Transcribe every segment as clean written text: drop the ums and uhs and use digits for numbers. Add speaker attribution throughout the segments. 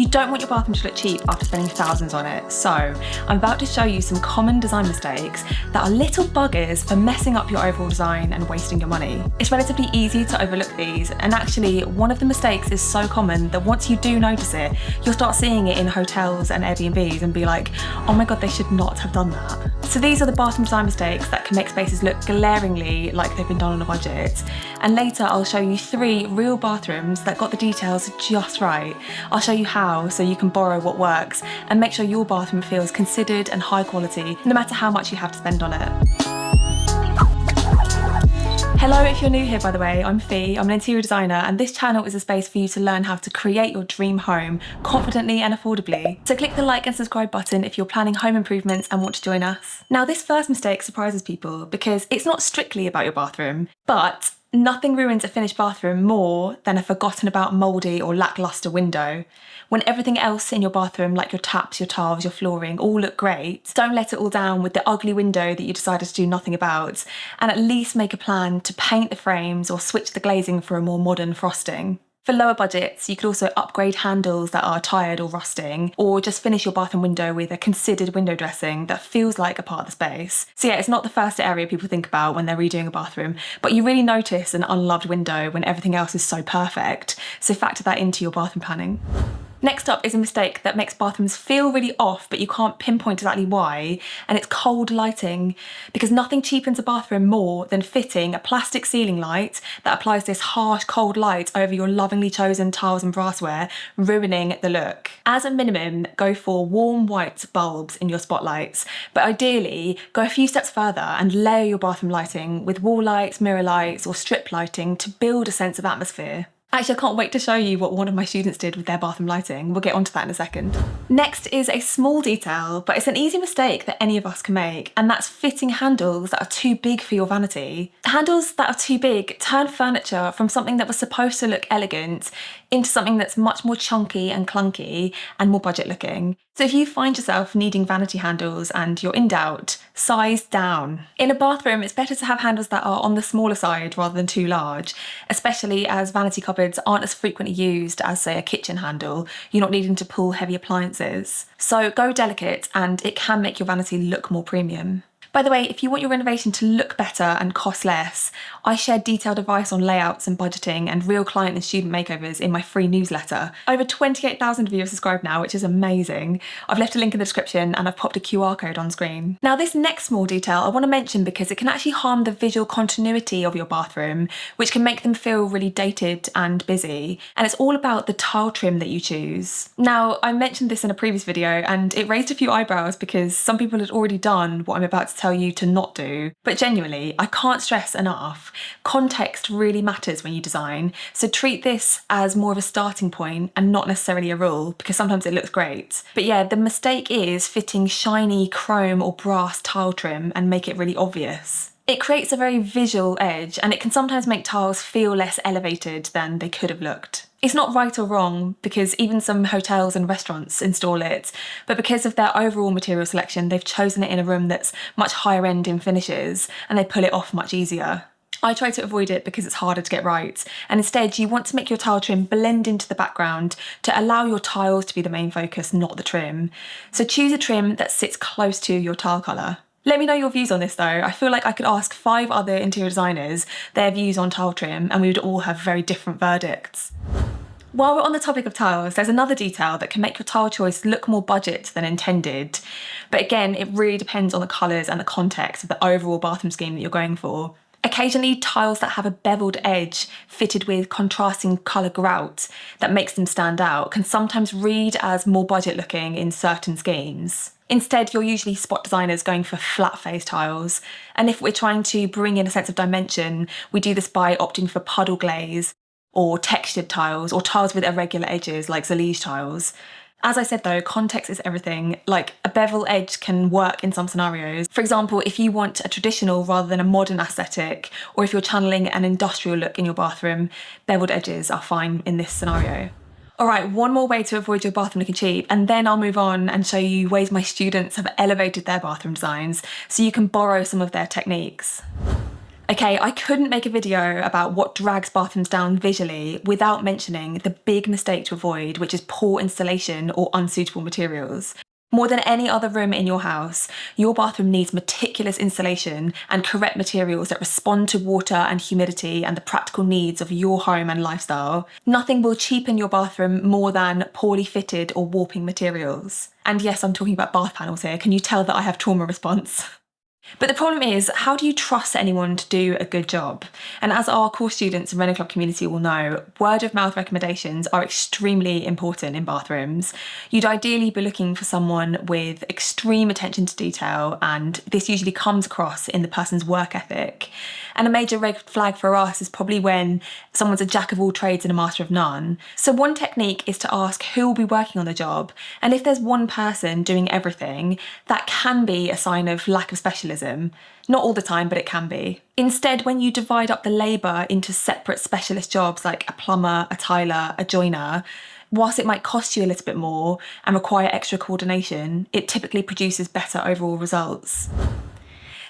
Speaker 1: You don't want your bathroom to look cheap after spending thousands on it, so I'm about to show you some common design mistakes that are little buggers for messing up your overall design and wasting your money. It's relatively easy to overlook these, and actually one of the mistakes is so common that once you do notice it, you'll start seeing it in hotels and Airbnbs and be like, oh my god, they should not have done that. So these are the bathroom design mistakes that can make spaces look glaringly like they've been done on a budget. And later I'll show you 3 real bathrooms that got the details just right. I'll show you how so you can borrow what works and make sure your bathroom feels considered and high quality no matter how much you have to spend on it. Hello, if you're new here by the way, I'm Fee, I'm an interior designer, and this channel is a space for you to learn how to create your dream home confidently and affordably. So click the like and subscribe button if you're planning home improvements and want to join us. Now this first mistake surprises people because it's not strictly about your bathroom, but nothing ruins a finished bathroom more than a forgotten about mouldy or lackluster window. When everything else in your bathroom, like your taps, your tiles, your flooring, all look great, don't let it all down with the ugly window that you decided to do nothing about, and at least make a plan to paint the frames or switch the glazing for a more modern frosting. For lower budgets, you could also upgrade handles that are tired or rusting, or just finish your bathroom window with a considered window dressing that feels like a part of the space. So yeah, it's not the first area people think about when they're redoing a bathroom, but you really notice an unloved window when everything else is so perfect, so factor that into your bathroom planning. Next up is a mistake that makes bathrooms feel really off, but you can't pinpoint exactly why, and it's cold lighting. Because nothing cheapens a bathroom more than fitting a plastic ceiling light that applies this harsh, cold light over your lovingly chosen tiles and brassware, ruining the look. As a minimum, go for warm white bulbs in your spotlights, but ideally, go a few steps further and layer your bathroom lighting with wall lights, mirror lights, or strip lighting to build a sense of atmosphere. Actually, I can't wait to show you what one of my students did with their bathroom lighting. We'll get onto that in a second. Next is a small detail, but it's an easy mistake that any of us can make, and that's fitting handles that are too big for your vanity. Handles that are too big turn furniture from something that was supposed to look elegant into something that's much more chunky and clunky and more budget looking. So if you find yourself needing vanity handles and you're in doubt, size down. In a bathroom, it's better to have handles that are on the smaller side rather than too large, especially as vanity cupboards aren't as frequently used as, say, a kitchen handle. You're not needing to pull heavy appliances. So go delicate, and it can make your vanity look more premium. By the way, if you want your renovation to look better and cost less, I share detailed advice on layouts and budgeting and real client and student makeovers in my free newsletter. Over 28,000 of you have subscribed now, which is amazing. I've left a link in the description and I've popped a QR code on screen. Now this next small detail I want to mention because it can actually harm the visual continuity of your bathroom, which can make them feel really dated and busy. And it's all about the tile trim that you choose. Now, I mentioned this in a previous video and it raised a few eyebrows because some people had already done what I'm about to tell you to not do. But genuinely, I can't stress enough, context really matters when you design, so treat this as more of a starting point and not necessarily a rule, because sometimes it looks great. But yeah, the mistake is fitting shiny chrome or brass tile trim and make it really obvious. It creates a very visual edge, and it can sometimes make tiles feel less elevated than they could have looked. It's not right or wrong, because even some hotels and restaurants install it, but because of their overall material selection, they've chosen it in a room that's much higher end in finishes, and they pull it off much easier. I try to avoid it because it's harder to get right, and instead you want to make your tile trim blend into the background to allow your tiles to be the main focus, not the trim. So choose a trim that sits close to your tile colour. Let me know your views on this though. I feel like I could ask 5 other interior designers their views on tile trim and we would all have very different verdicts. While we're on the topic of tiles, there's another detail that can make your tile choice look more budget than intended. But again, it really depends on the colours and the context of the overall bathroom scheme that you're going for. Occasionally, tiles that have a beveled edge fitted with contrasting colour grout that makes them stand out can sometimes read as more budget looking in certain schemes. Instead, you're usually spot designers going for flat face tiles. And if we're trying to bring in a sense of dimension, we do this by opting for puddle glaze or textured tiles or tiles with irregular edges like Zalige tiles. As I said though, context is everything. Like a bevel edge can work in some scenarios. For example, if you want a traditional rather than a modern aesthetic, or if you're channeling an industrial look in your bathroom, beveled edges are fine in this scenario. All right, one more way to avoid your bathroom looking cheap, and then I'll move on and show you ways my students have elevated their bathroom designs so you can borrow some of their techniques. Okay, I couldn't make a video about what drags bathrooms down visually without mentioning the big mistake to avoid, which is poor installation or unsuitable materials. More than any other room in your house, your bathroom needs meticulous installation and correct materials that respond to water and humidity and the practical needs of your home and lifestyle. Nothing will cheapen your bathroom more than poorly fitted or warping materials. And yes, I'm talking about bath panels here. Can you tell that I have trauma response? But the problem is, how do you trust anyone to do a good job? And as our course students and Reno Club community will know, word of mouth recommendations are extremely important in bathrooms. You'd ideally be looking for someone with extreme attention to detail, and this usually comes across in the person's work ethic. And a major red flag for us is probably when someone's a jack of all trades and a master of none. So one technique is to ask who will be working on the job. And if there's one person doing everything, that can be a sign of lack of specialism. Not all the time, but it can be. Instead, when you divide up the labour into separate specialist jobs like a plumber, a tiler, a joiner, whilst it might cost you a little bit more and require extra coordination, it typically produces better overall results.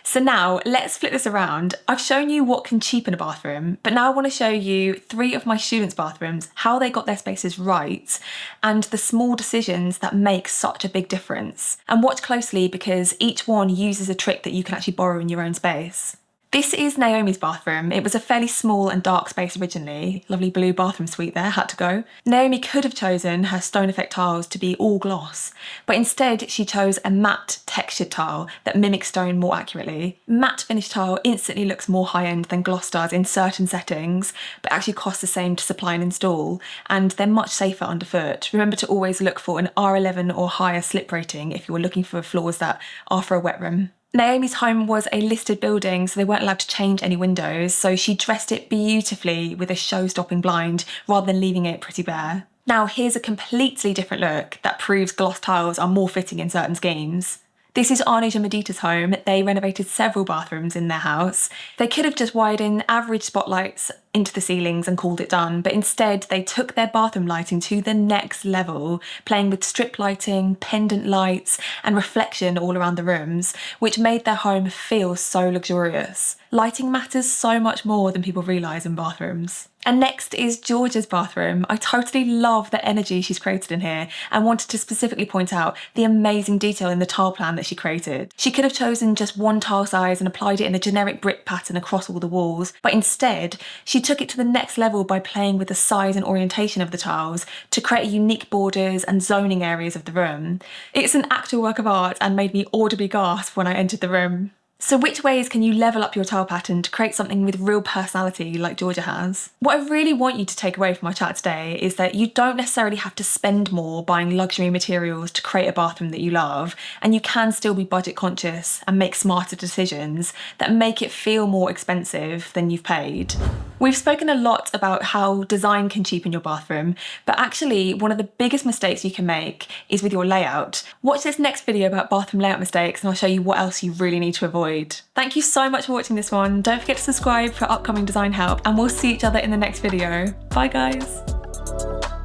Speaker 1: So now let's flip this around. I've shown you what can cheapen a bathroom, but now I want to show you 3 of my students' bathrooms, how they got their spaces right, and the small decisions that make such a big difference. And watch closely because each one uses a trick that you can actually borrow in your own space. This is Naomi's bathroom. It was a fairly small and dark space originally. Lovely blue bathroom suite there, had to go. Naomi could have chosen her stone effect tiles to be all gloss, but instead she chose a matte textured tile that mimics stone more accurately. Matte finished tile instantly looks more high-end than gloss does in certain settings, but actually costs the same to supply and install, and they're much safer underfoot. Remember to always look for an R11 or higher slip rating if you're looking for floors that are for a wet room. Naomi's home was a listed building, so they weren't allowed to change any windows, so she dressed it beautifully with a show-stopping blind rather than leaving it pretty bare. Now here's a completely different look that proves gloss tiles are more fitting in certain schemes. This is Anuj and Medita's home. They renovated several bathrooms in their house. They could have just wired in average spotlights into the ceilings and called it done, but instead they took their bathroom lighting to the next level, playing with strip lighting, pendant lights, and reflection all around the rooms, which made their home feel so luxurious. Lighting matters so much more than people realise in bathrooms. And next is Georgia's bathroom. I totally love the energy she's created in here and wanted to specifically point out the amazing detail in the tile plan that she created. She could have chosen just one tile size and applied it in a generic brick pattern across all the walls, but instead she took it to the next level by playing with the size and orientation of the tiles to create unique borders and zoning areas of the room. It's an actual work of art and made me audibly gasp when I entered the room. So which ways can you level up your tile pattern to create something with real personality like Georgia has? What I really want you to take away from our chat today is that you don't necessarily have to spend more buying luxury materials to create a bathroom that you love, and you can still be budget conscious and make smarter decisions that make it feel more expensive than you've paid. We've spoken a lot about how design can cheapen your bathroom, but actually one of the biggest mistakes you can make is with your layout. Watch this next video about bathroom layout mistakes and I'll show you what else you really need to avoid. Thank you so much for watching this one. Don't forget to subscribe for upcoming design help and we'll see each other in the next video. Bye guys.